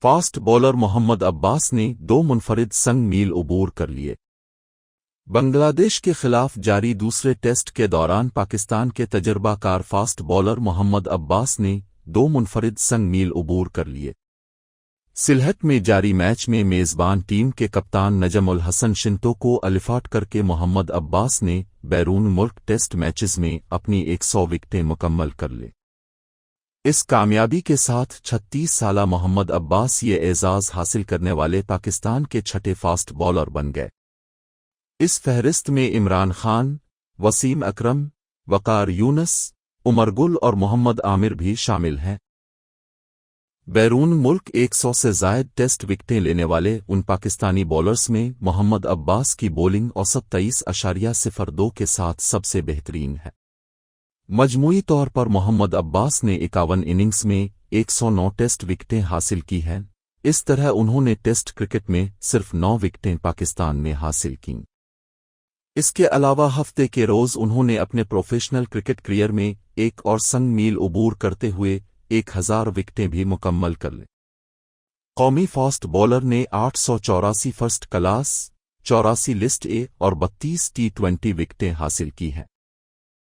Fast bowler محمد عباس نے 2 منفرد سنگ میل عبور کر لیے۔ بنگلہ دیش کے خلاف جاری دوسرے ٹیسٹ کے دوران پاکستان کے تجربہ کار فاسٹ بولر محمد عباس نے 2 منفرد سنگ میل عبور کر لیے۔ سلہٹ میں جاری میچ میں میزبان ٹیم کے کپتان نجم الحسن شنٹو کو الفاٹ کر کے محمد عباس نے بیرون ملک ٹیسٹ میچز میں اپنی 100 وکٹیں مکمل کر لی۔ اس کامیابی کے ساتھ 36 سالہ محمد عباس یہ اعزاز حاصل کرنے والے پاکستان کے چھٹے فاسٹ بولر بن گئے۔ اس فہرست میں عمران خان، وسیم اکرم، وقار یونس، عمر گل اور محمد عامر بھی شامل ہیں۔ بیرون ملک 100 سے زائد ٹیسٹ وکٹیں لینے والے ان پاکستانی بولرز میں محمد عباس کی بولنگ اوسط 23.02 کے ساتھ سب سے بہترین ہے۔ مجموعی طور پر محمد عباس نے 51 اننگز میں 109 ٹیسٹ وکٹیں حاصل کی ہیں۔ اس طرح انہوں نے ٹیسٹ کرکٹ میں صرف 9 وکٹیں پاکستان میں حاصل کیں۔ اس کے علاوہ ہفتے کے روز انہوں نے اپنے پروفیشنل کرکٹ کیریئر میں ایک اور سنگ میل عبور کرتے ہوئے 1000 وکٹیں بھی مکمل کر لیں۔ قومی فاسٹ بولر نے 884 فرسٹ کلاس، 84 لسٹ اے اور 32 T20 وکٹیں حاصل کی ہیں۔